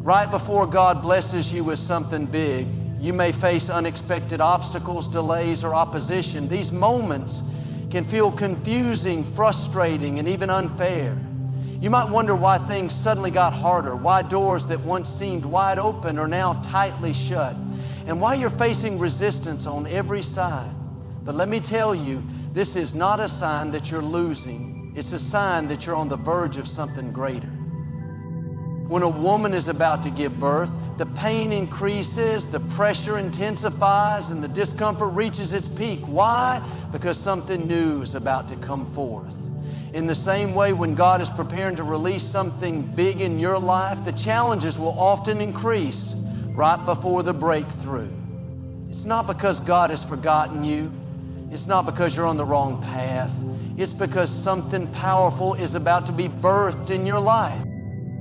Right before God blesses you with something big, you may face unexpected obstacles, delays, or opposition. These moments can feel confusing, frustrating, and even unfair. You might wonder why things suddenly got harder, why doors that once seemed wide open are now tightly shut, and why you're facing resistance on every side. But let me tell you, this is not a sign that you're losing. It's a sign that you're on the verge of something greater. When a woman is about to give birth, the pain increases, the pressure intensifies, and the discomfort reaches its peak. Why? Because something new is about to come forth. In the same way, when God is preparing to release something big in your life, the challenges will often increase right before the breakthrough. It's not because God has forgotten you. It's not because you're on the wrong path. It's because something powerful is about to be birthed in your life.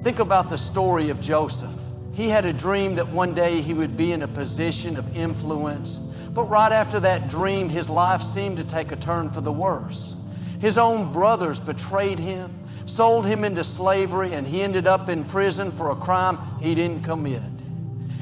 Think about the story of Joseph. He had a dream that one day he would be in a position of influence, but right after that dream, his life seemed to take a turn for the worse. His own brothers betrayed him, sold him into slavery, and he ended up in prison for a crime he didn't commit.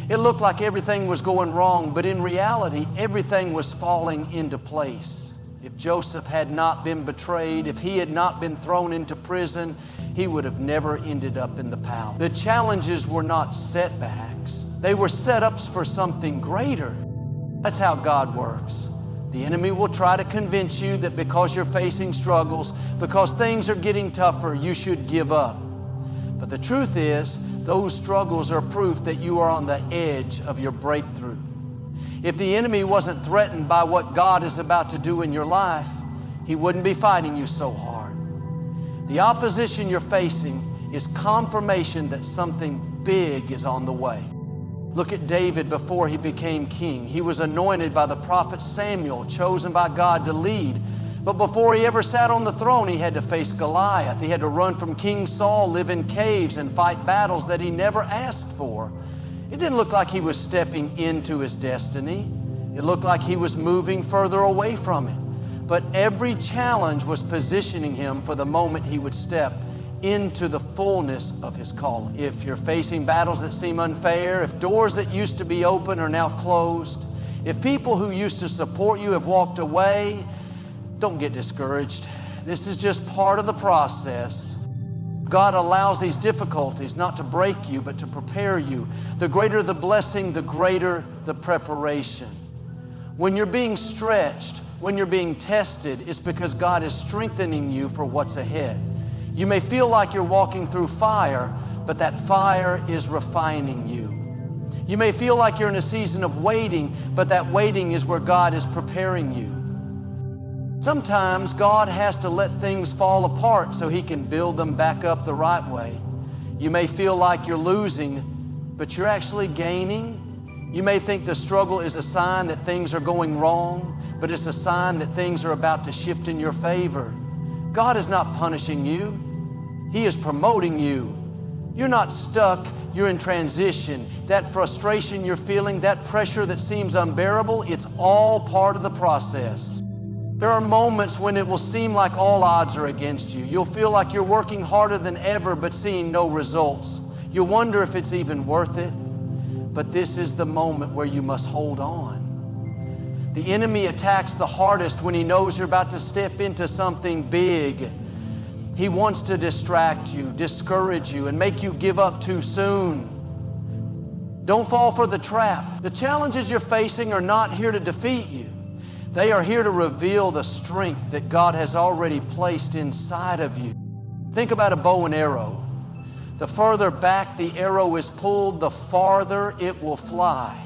It looked like everything was going wrong, but in reality, everything was falling into place. If Joseph had not been betrayed, if he had not been thrown into prison, he would have never ended up in the palace. The challenges were not setbacks. They were setups for something greater. That's how God works. The enemy will try to convince you that because you're facing struggles, because things are getting tougher, you should give up. But the truth is, those struggles are proof that you are on the edge of your breakthrough. If the enemy wasn't threatened by what God is about to do in your life, he wouldn't be fighting you so hard. The opposition you're facing is confirmation that something big is on the way. Look at David before he became king. He was anointed by the prophet Samuel, chosen by God to lead. But before he ever sat on the throne, he had to face Goliath. He had to run from King Saul, live in caves, and fight battles that he never asked for. It didn't look like he was stepping into his destiny. It looked like he was moving further away from it. But every challenge was positioning him for the moment he would step into the fullness of his calling. If you're facing battles that seem unfair, if doors that used to be open are now closed, if people who used to support you have walked away, don't get discouraged. This is just part of the process. God allows these difficulties not to break you, but to prepare you. The greater the blessing, the greater the preparation. When you're being stretched, when you're being tested, it's because God is strengthening you for what's ahead. You may feel like you're walking through fire, but that fire is refining you. You may feel like you're in a season of waiting, but that waiting is where God is preparing you. Sometimes God has to let things fall apart so He can build them back up the right way. You may feel like you're losing, but you're actually gaining. You may think the struggle is a sign that things are going wrong, but it's a sign that things are about to shift in your favor. God is not punishing you. He is promoting you. You're not stuck, you're in transition. That frustration you're feeling, that pressure that seems unbearable, it's all part of the process. There are moments when it will seem like all odds are against you. You'll feel like you're working harder than ever but seeing no results. You'll wonder if it's even worth it. But this is the moment where you must hold on. The enemy attacks the hardest when he knows you're about to step into something big. He wants to distract you, discourage you, and make you give up too soon. Don't fall for the trap. The challenges you're facing are not here to defeat you. They are here to reveal the strength that God has already placed inside of you. Think about a bow and arrow. The further back the arrow is pulled, the farther it will fly.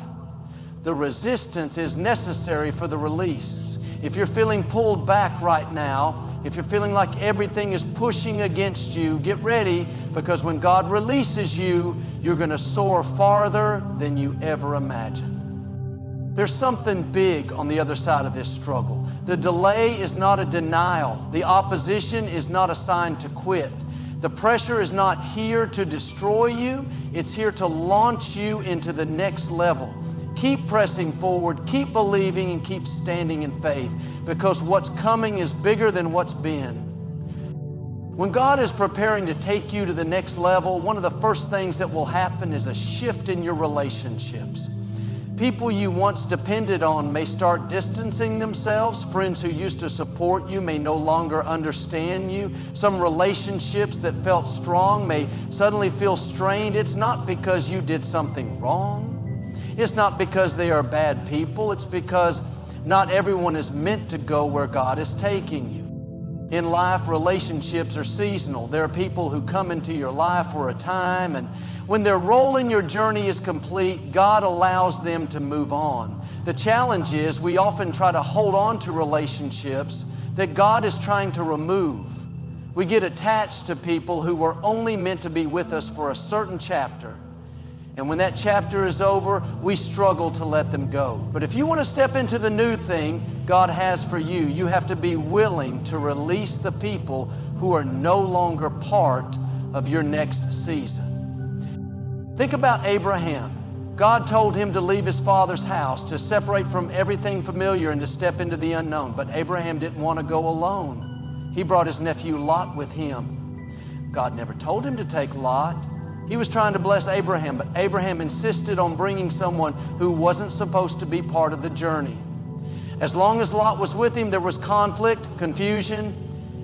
The resistance is necessary for the release. If you're feeling pulled back right now, if you're feeling like everything is pushing against you, get ready, because when God releases you, you're going to soar farther than you ever imagined. There's something big on the other side of this struggle. The delay is not a denial. The opposition is not a sign to quit. The pressure is not here to destroy you. It's here to launch you into the next level. Keep pressing forward, keep believing, and keep standing in faith, because what's coming is bigger than what's been. When God is preparing to take you to the next level, one of the first things that will happen is a shift in your relationships. People you once depended on may start distancing themselves. Friends who used to support you may no longer understand you. Some relationships that felt strong may suddenly feel strained. It's not because you did something wrong. It's not because they are bad people. It's because not everyone is meant to go where God is taking you. In life, relationships are seasonal. There are people who come into your life for a time, and when their role in your journey is complete, God allows them to move on. The challenge is we often try to hold on to relationships that God is trying to remove. We get attached to people who were only meant to be with us for a certain chapter. And when that chapter is over, we struggle to let them go. But if you want to step into the new thing God has for you, you have to be willing to release the people who are no longer part of your next season. Think about Abraham. God told him to leave his father's house, to separate from everything familiar and to step into the unknown. But Abraham didn't want to go alone. He brought his nephew Lot with him. God never told him to take Lot. He was trying to bless Abraham, but Abraham insisted on bringing someone who wasn't supposed to be part of the journey. As long as Lot was with him, there was conflict, confusion,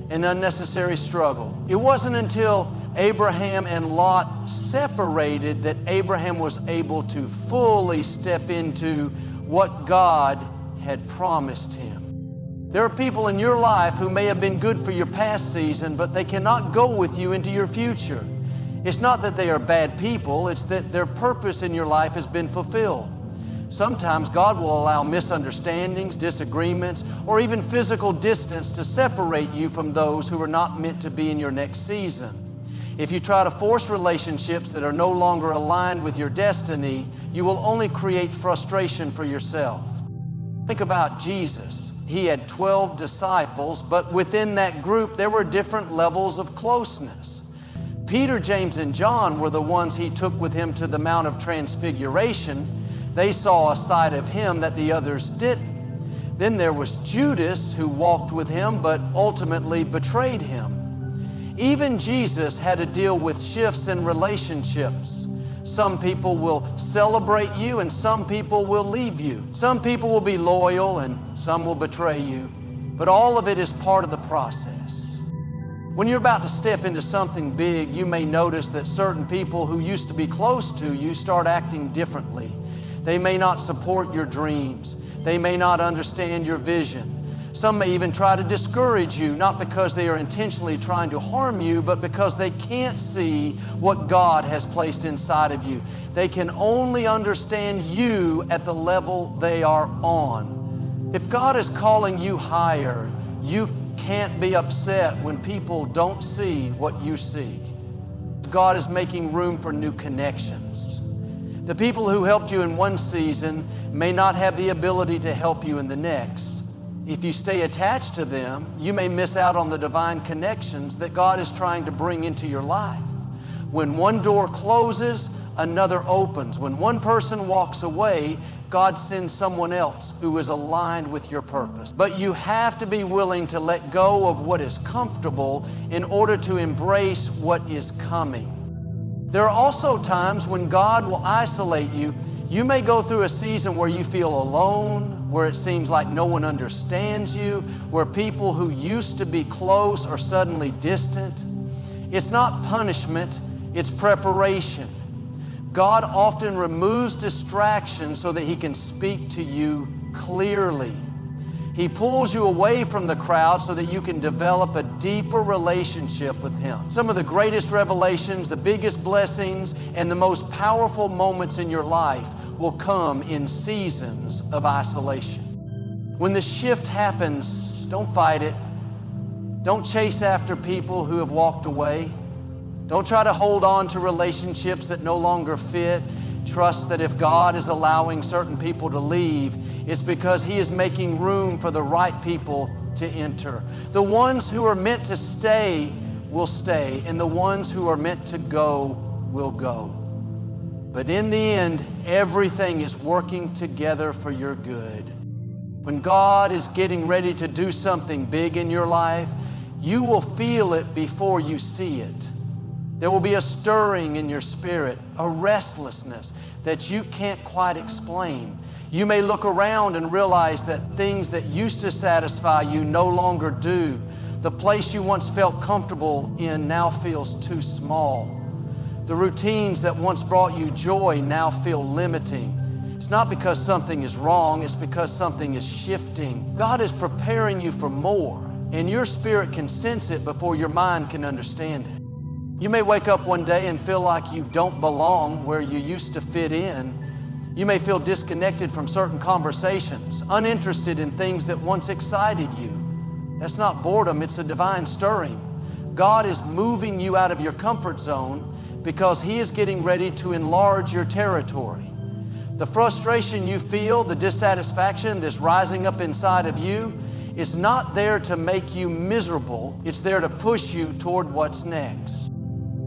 and unnecessary struggle. It wasn't until Abraham and Lot separated that Abraham was able to fully step into what God had promised him. There are people in your life who may have been good for your past season, but they cannot go with you into your future. It's not that they are bad people, it's that their purpose in your life has been fulfilled. Sometimes God will allow misunderstandings, disagreements, or even physical distance to separate you from those who are not meant to be in your next season. If you try to force relationships that are no longer aligned with your destiny, you will only create frustration for yourself. Think about Jesus. He had 12 disciples, but within that group, there were different levels of closeness. Peter, James, and John were the ones he took with him to the Mount of Transfiguration. They saw a side of him that the others didn't. Then there was Judas, who walked with him but ultimately betrayed him. Even Jesus had to deal with shifts in relationships. Some people will celebrate you and some people will leave you. Some people will be loyal and some will betray you. But all of it is part of the process. When you're about to step into something big, you may notice that certain people who used to be close to you start acting differently. They may not support your dreams. They may not understand your vision. Some may even try to discourage you, not because they are intentionally trying to harm you, but because they can't see what God has placed inside of you. They can only understand you at the level they are on. If God is calling you higher, you can't be upset when people don't see what you see. God is making room for new connections. The people who helped you in one season may not have the ability to help you in the next. If you stay attached to them, you may miss out on the divine connections that God is trying to bring into your life. When one door closes, another opens. When one person walks away, God sends someone else who is aligned with your purpose. But you have to be willing to let go of what is comfortable in order to embrace what is coming. There are also times when God will isolate you. You may go through a season where you feel alone, where it seems like no one understands you, where people who used to be close are suddenly distant. It's not punishment, it's preparation. God often removes distractions so that He can speak to you clearly. He pulls you away from the crowd so that you can develop a deeper relationship with Him. Some of the greatest revelations, the biggest blessings, and the most powerful moments in your life will come in seasons of isolation. When the shift happens, don't fight it. Don't chase after people who have walked away. Don't try to hold on to relationships that no longer fit. Trust that if God is allowing certain people to leave, it's because He is making room for the right people to enter. The ones who are meant to stay will stay, and the ones who are meant to go will go. But in the end, everything is working together for your good. When God is getting ready to do something big in your life, You will feel it before you see it. There will be a stirring in your spirit, a restlessness that you can't quite explain. You may look around and realize that things that used to satisfy you no longer do. The place you once felt comfortable in now feels too small. The routines that once brought you joy now feel limiting. It's not because something is wrong, it's because something is shifting. God is preparing you for more, and your spirit can sense it before your mind can understand it. You may wake up one day and feel like you don't belong where you used to fit in. You may feel disconnected from certain conversations, uninterested in things that once excited you. That's not boredom, it's a divine stirring. God is moving you out of your comfort zone because He is getting ready to enlarge your territory. The frustration you feel, the dissatisfaction that's rising up inside of you, is not there to make you miserable. It's there to push you toward what's next.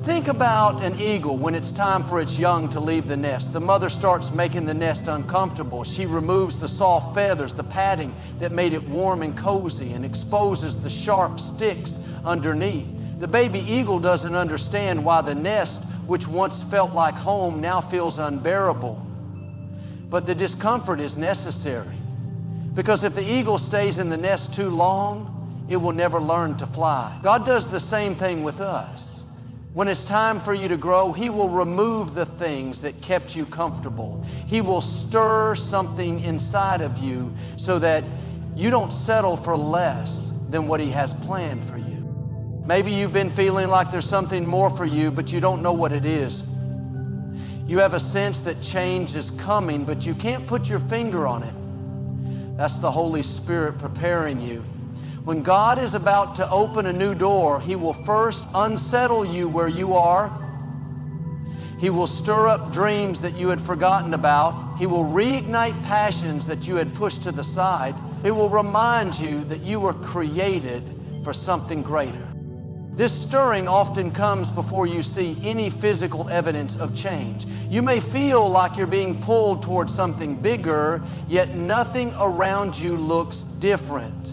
Think about an eagle when it's time for its young to leave the nest. The mother starts making the nest uncomfortable. She removes the soft feathers, the padding that made it warm and cozy, and exposes the sharp sticks underneath. The baby eagle doesn't understand why the nest, which once felt like home, now feels unbearable. But the discomfort is necessary, because if the eagle stays in the nest too long, it will never learn to fly. God does the same thing with us. When it's time for you to grow, He will remove the things that kept you comfortable. He will stir something inside of you so that you don't settle for less than what He has planned for you. Maybe you've been feeling like there's something more for you, but you don't know what it is. You have a sense that change is coming, but you can't put your finger on it. That's the Holy Spirit preparing you. When God is about to open a new door, He will first unsettle you where you are. He will stir up dreams that you had forgotten about. He will reignite passions that you had pushed to the side. He will remind you that you were created for something greater. This stirring often comes before you see any physical evidence of change. You may feel like you're being pulled towards something bigger, yet nothing around you looks different.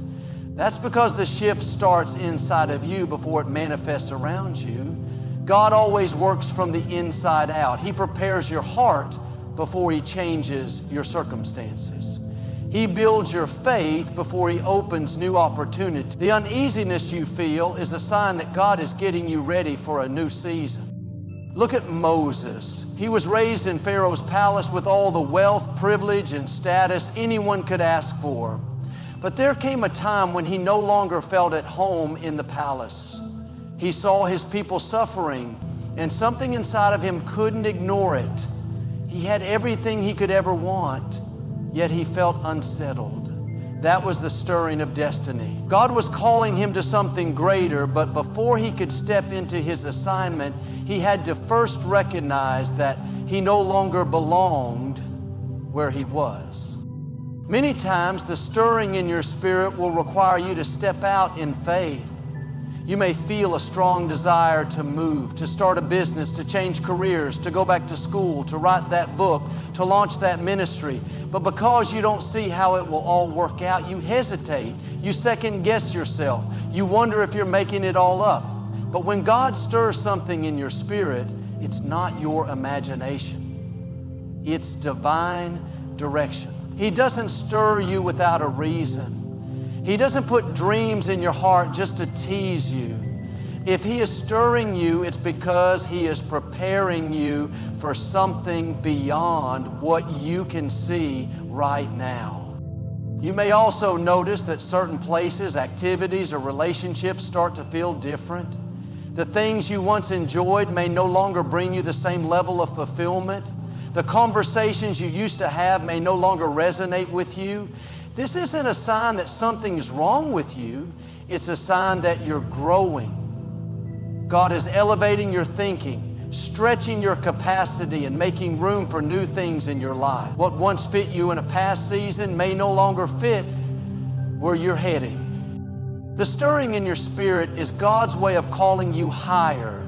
That's because the shift starts inside of you before it manifests around you. God always works from the inside out. He prepares your heart before He changes your circumstances. He builds your faith before He opens new opportunities. The uneasiness you feel is a sign that God is getting you ready for a new season. Look at Moses. He was raised in Pharaoh's palace with all the wealth, privilege, and status anyone could ask for. But there came a time when he no longer felt at home in the palace. He saw his people suffering, and something inside of him couldn't ignore it. He had everything he could ever want, yet he felt unsettled. That was the stirring of destiny. God was calling him to something greater, but before he could step into his assignment, he had to first recognize that he no longer belonged where he was. Many times, the stirring in your spirit will require you to step out in faith. You may feel a strong desire to move, to start a business, to change careers, to go back to school, to write that book, to launch that ministry. But because you don't see how it will all work out, you hesitate. You second guess yourself. You wonder if you're making it all up. But when God stirs something in your spirit, it's not your imagination. It's divine direction. He doesn't stir you without a reason. He doesn't put dreams in your heart just to tease you. If He is stirring you, it's because He is preparing you for something beyond what you can see right now. You may also notice that certain places, activities, or relationships start to feel different. The things you once enjoyed may no longer bring you the same level of fulfillment. The conversations you used to have may no longer resonate with you. This isn't a sign that something is wrong with you. It's a sign that you're growing. God is elevating your thinking, stretching your capacity, and making room for new things in your life. What once fit you in a past season may no longer fit where you're heading. The stirring in your spirit is God's way of calling you higher.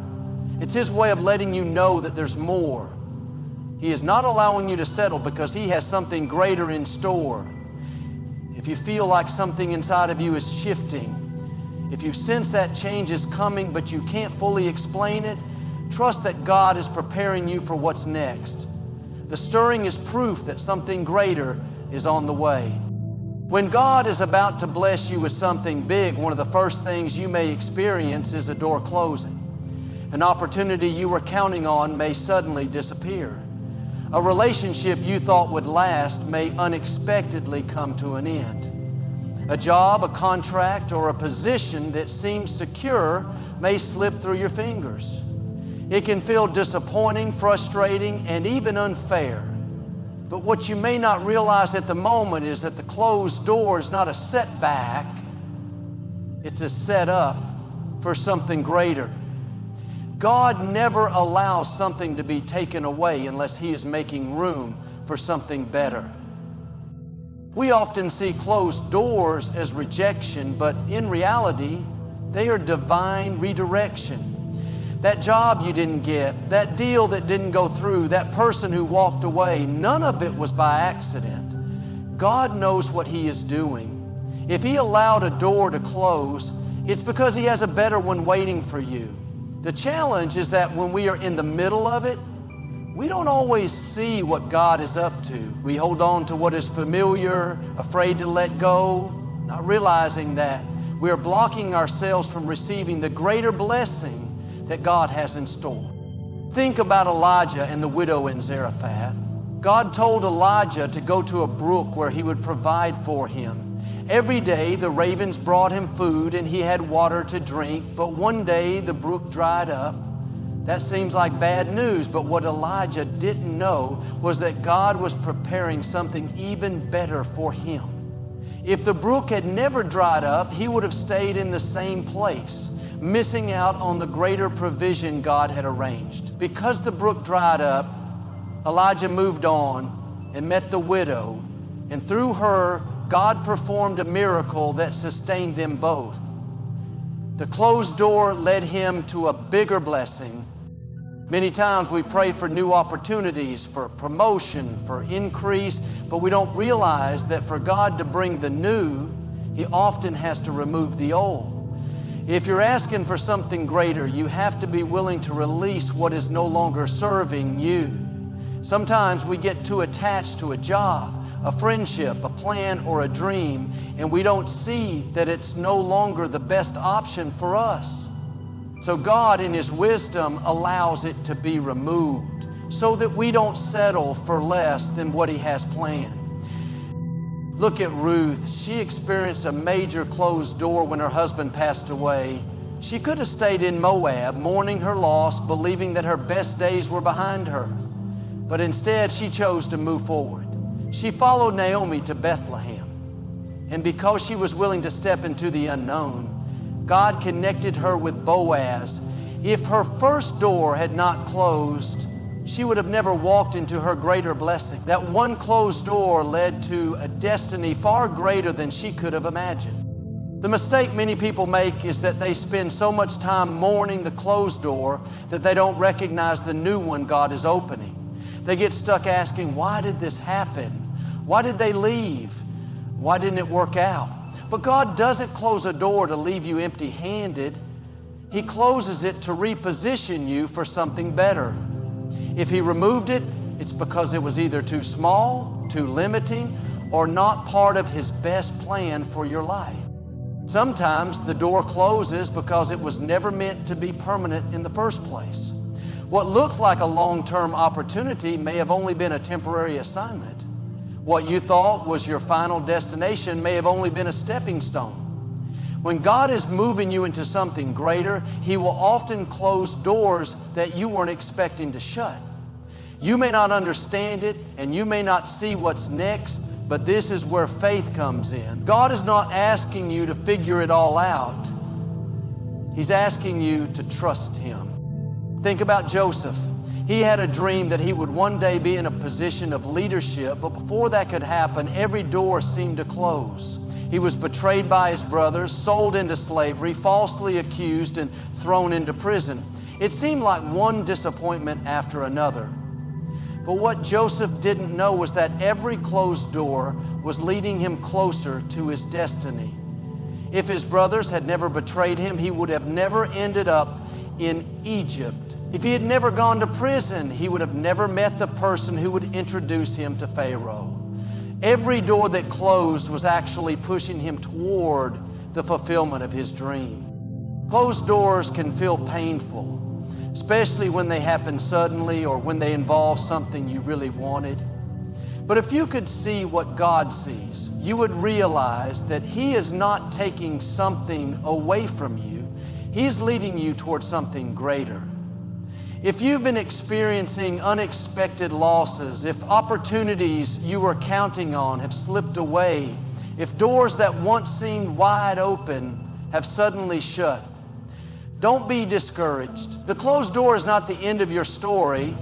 It's His way of letting you know that there's more. He is not allowing you to settle because He has something greater in store. If you feel like something inside of you is shifting, If you sense that change is coming but you can't fully explain it, trust that God is preparing you for what's next. The stirring is proof that something greater is on the way. When God is about to bless you with something big, one of the first things you may experience is a door closing. An opportunity you were counting on may suddenly disappear. A relationship you thought would last may unexpectedly come to an end. A job, a contract, or a position that seems secure may slip through your fingers. It can feel disappointing, frustrating, and even unfair. But what you may not realize at the moment is that the closed door is not a setback, it's a setup for something greater. God never allows something to be taken away unless He is making room for something better. We often see closed doors as rejection, but in reality, they are divine redirection. That job you didn't get, that deal that didn't go through, that person who walked away, none of it was by accident. God knows what He is doing. If He allowed a door to close, it's because He has a better one waiting for you. The challenge is that when we are in the middle of it, we don't always see what God is up to. We hold on to what is familiar, afraid to let go, not realizing that we are blocking ourselves from receiving the greater blessing that God has in store. Think about Elijah and the widow in Zarephath. God told Elijah to go to a brook where He would provide for him. Every day the ravens brought him food and he had water to drink, but one day the brook dried up. That seems like bad news, but what Elijah didn't know was that God was preparing something even better for him. If the brook had never dried up, he would have stayed in the same place, missing out on the greater provision God had arranged. Because the brook dried up, Elijah moved on and met the widow, and through her, God performed a miracle that sustained them both. The closed door led him to a bigger blessing. Many times we pray for new opportunities, for promotion, for increase, but we don't realize that for God to bring the new, He often has to remove the old. If you're asking for something greater, you have to be willing to release what is no longer serving you. Sometimes we get too attached to a job, a friendship, a plan, or a dream, and we don't see that it's no longer the best option for us. So God, in His wisdom, allows it to be removed so that we don't settle for less than what He has planned. Look at Ruth. She experienced a major closed door when her husband passed away. She could have stayed in Moab, mourning her loss, believing that her best days were behind her. But instead, she chose to move forward. She followed Naomi to Bethlehem. And because she was willing to step into the unknown, God connected her with Boaz. If her first door had not closed, she would have never walked into her greater blessing. That one closed door led to a destiny far greater than she could have imagined. The mistake many people make is that they spend so much time mourning the closed door that they don't recognize the new one God is opening. They get stuck asking, why did this happen? Why did they leave? Why didn't it work out? But God doesn't close a door to leave you empty-handed. He closes it to reposition you for something better. If He removed it, it's because it was either too small, too limiting, or not part of His best plan for your life. Sometimes the door closes because it was never meant to be permanent in the first place. What looked like a long-term opportunity may have only been a temporary assignment. What you thought was your final destination may have only been a stepping stone. When God is moving you into something greater, He will often close doors that you weren't expecting to shut. You may not understand it, and you may not see what's next, but this is where faith comes in. God is not asking you to figure it all out. He's asking you to trust Him. Think about Joseph. He had a dream that he would one day be in a position of leadership, but before that could happen, every door seemed to close. He was betrayed by his brothers, sold into slavery, falsely accused, and thrown into prison. It seemed like one disappointment after another. But what Joseph didn't know was that every closed door was leading him closer to his destiny. If his brothers had never betrayed him, he would have never ended up in Egypt. If he had never gone to prison, he would have never met the person who would introduce him to Pharaoh. Every door that closed was actually pushing him toward the fulfillment of his dream. Closed doors can feel painful, especially when they happen suddenly or when they involve something you really wanted. But if you could see what God sees, you would realize that He is not taking something away from you. He's leading you towards something greater. If you've been experiencing unexpected losses, if opportunities you were counting on have slipped away, if doors that once seemed wide open have suddenly shut, don't be discouraged. The closed door is not the end of your story.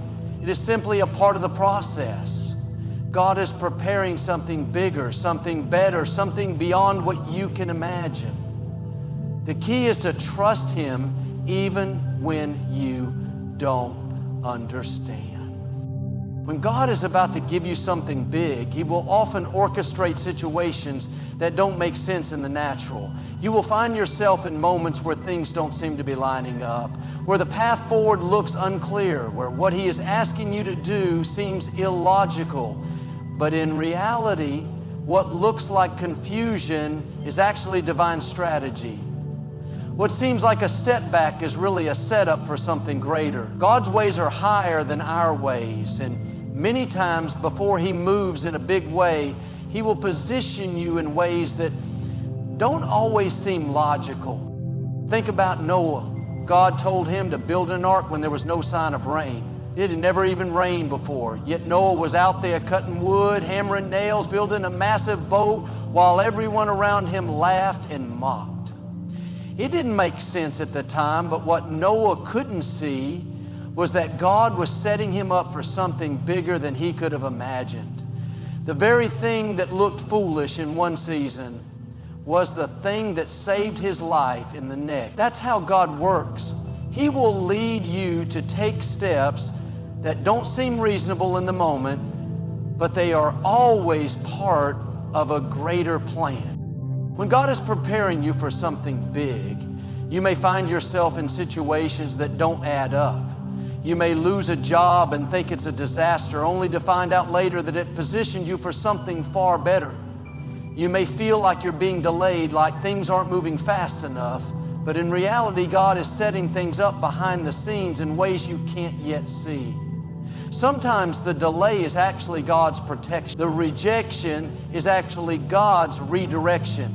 It is simply a part of the process. God is preparing something bigger, something better, something beyond what you can imagine. The key is to trust Him even when you don't understand. When God is about to give you something big, He will often orchestrate situations that don't make sense in the natural. You will find yourself in moments where things don't seem to be lining up, where the path forward looks unclear, where what He is asking you to do seems illogical. But in reality, what looks like confusion is actually divine strategy. What seems like a setback is really a setup for something greater. God's ways are higher than our ways, and many times before He moves in a big way, He will position you in ways that don't always seem logical. Think about Noah. God told him to build an ark when there was no sign of rain. It had never even rained before, yet Noah was out there cutting wood, hammering nails, building a massive boat, while everyone around him laughed and mocked. It didn't make sense at the time, but what Noah couldn't see was that God was setting him up for something bigger than he could have imagined. The very thing that looked foolish in one season was the thing that saved his life in the next. That's how God works. He will lead you to take steps that don't seem reasonable in the moment, but they are always part of a greater plan. When God is preparing you for something big, you may find yourself in situations that don't add up. You may lose a job and think it's a disaster, only to find out later that it positioned you for something far better. You may feel like you're being delayed, like things aren't moving fast enough, but in reality, God is setting things up behind the scenes in ways you can't yet see. Sometimes the delay is actually God's protection. The rejection is actually God's redirection.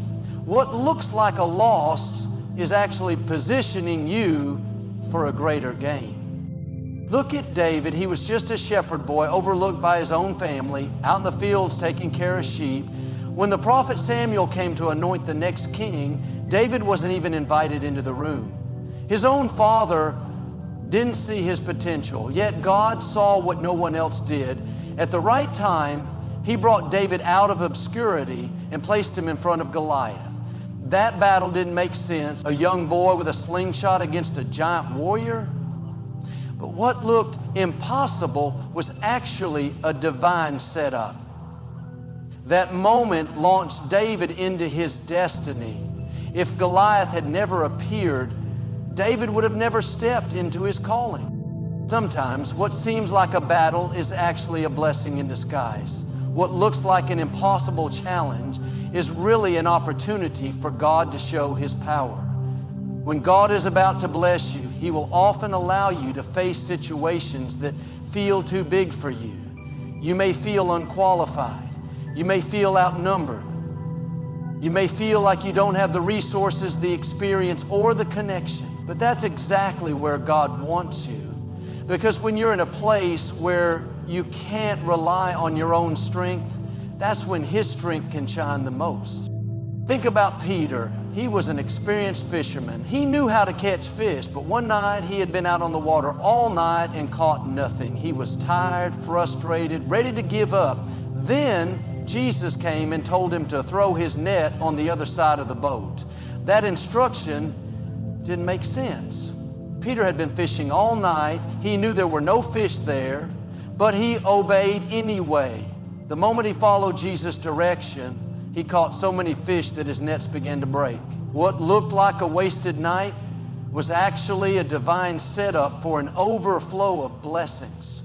What looks like a loss is actually positioning you for a greater gain. Look at David. He was just a shepherd boy, overlooked by his own family, out in the fields taking care of sheep. When the prophet Samuel came to anoint the next king, David wasn't even invited into the room. His own father didn't see his potential, yet God saw what no one else did. At the right time, He brought David out of obscurity and placed him in front of Goliath. That battle didn't make sense. A young boy with a slingshot against a giant warrior. But what looked impossible was actually a divine setup. That moment launched David into his destiny. If Goliath had never appeared, David would have never stepped into his calling. Sometimes what seems like a battle is actually a blessing in disguise. What looks like an impossible challenge is really an opportunity for God to show His power. When God is about to bless you, He will often allow you to face situations that feel too big for you. You may feel unqualified. You may feel outnumbered. You may feel like you don't have the resources, the experience, or the connection. But that's exactly where God wants you. Because when you're in a place where you can't rely on your own strength, that's when His strength can shine the most. Think about Peter. He was an experienced fisherman. He knew how to catch fish, but one night he had been out on the water all night and caught nothing. He was tired, frustrated, ready to give up. Then Jesus came and told him to throw his net on the other side of the boat. That instruction didn't make sense. Peter had been fishing all night. He knew there were no fish there, but he obeyed anyway. The moment he followed Jesus' direction, he caught so many fish that his nets began to break. What looked like a wasted night was actually a divine setup for an overflow of blessings.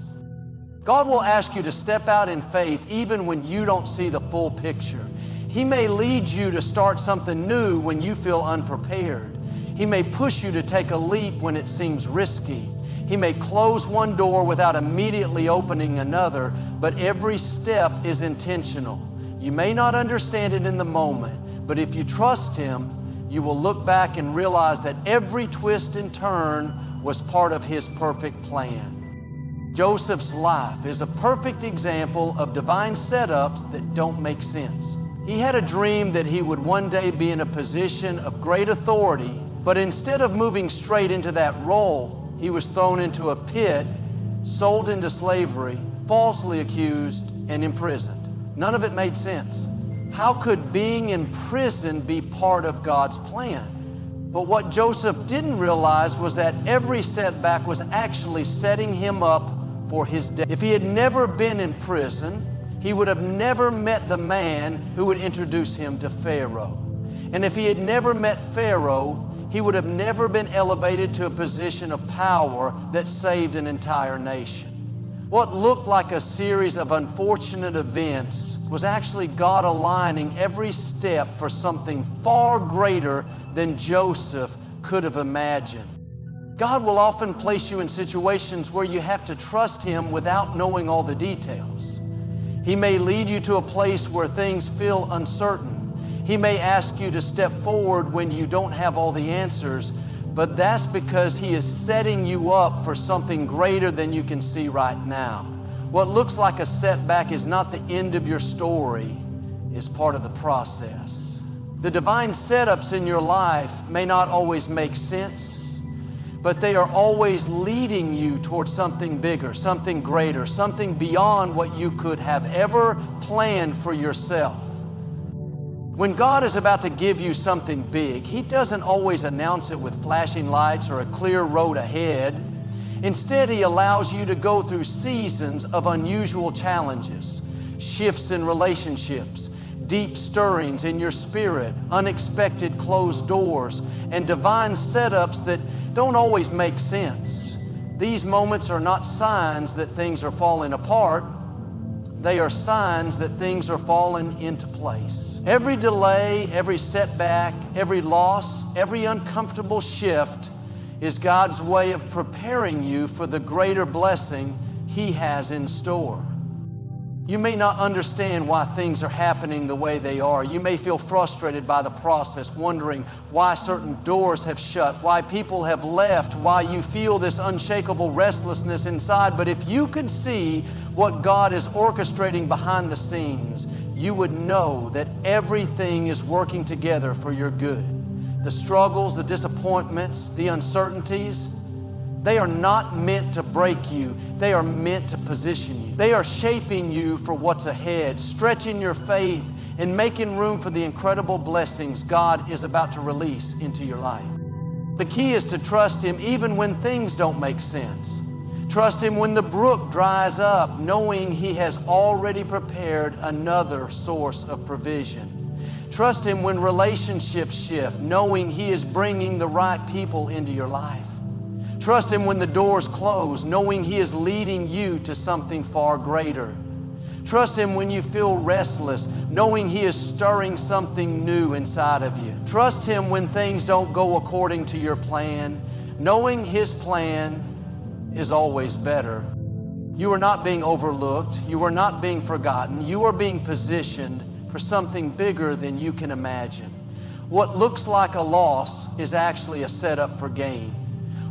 God will ask you to step out in faith even when you don't see the full picture. He may lead you to start something new when you feel unprepared. He may push you to take a leap when it seems risky. He may close one door without immediately opening another, but every step is intentional. You may not understand it in the moment, but if you trust Him, you will look back and realize that every twist and turn was part of His perfect plan. Joseph's life is a perfect example of divine setups that don't make sense. He had a dream that he would one day be in a position of great authority, but instead of moving straight into that role, he was thrown into a pit, sold into slavery, falsely accused, and imprisoned. None of it made sense. How could being in prison be part of God's plan? But what Joseph didn't realize was that every setback was actually setting him up for his death. If he had never been in prison, he would have never met the man who would introduce him to Pharaoh. And if he had never met Pharaoh, he would have never been elevated to a position of power that saved an entire nation. What looked like a series of unfortunate events was actually God aligning every step for something far greater than Joseph could have imagined. God will often place you in situations where you have to trust Him without knowing all the details. He may lead you to a place where things feel uncertain. He may ask you to step forward when you don't have all the answers, but that's because He is setting you up for something greater than you can see right now. What looks like a setback is not the end of your story, it's part of the process. The divine setups in your life may not always make sense, but they are always leading you towards something bigger, something greater, something beyond what you could have ever planned for yourself. When God is about to give you something big, He doesn't always announce it with flashing lights or a clear road ahead. Instead, He allows you to go through seasons of unusual challenges, shifts in relationships, deep stirrings in your spirit, unexpected closed doors, and divine setups that don't always make sense. These moments are not signs that things are falling apart. They are signs that things are falling into place. Every delay, every setback, every loss, every uncomfortable shift is God's way of preparing you for the greater blessing He has in store. You may not understand why things are happening the way they are. You may feel frustrated by the process, wondering why certain doors have shut, why people have left, why you feel this unshakable restlessness inside. But if you could see what God is orchestrating behind the scenes, you would know that everything is working together for your good. The struggles, the disappointments, the uncertainties, they are not meant to break you. They are meant to position you. They are shaping you for what's ahead, stretching your faith and making room for the incredible blessings God is about to release into your life. The key is to trust Him even when things don't make sense. Trust Him when the brook dries up, knowing He has already prepared another source of provision. Trust Him when relationships shift, knowing He is bringing the right people into your life. Trust Him when the doors close, knowing He is leading you to something far greater. Trust Him when you feel restless, knowing He is stirring something new inside of you. Trust Him when things don't go according to your plan, knowing His plan is always better. You are not being overlooked. You are not being forgotten. You are being positioned for something bigger than you can imagine. What looks like a loss is actually a setup for gain.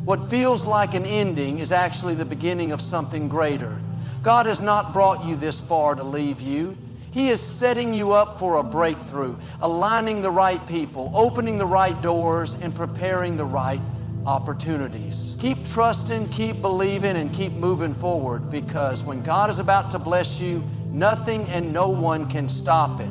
What feels like an ending is actually the beginning of something greater. God has not brought you this far to leave you. He is setting you up for a breakthrough, aligning the right people, opening the right doors, and preparing the right opportunities. Keep trusting, keep believing, and keep moving forward, because when God is about to bless you, nothing and no one can stop it.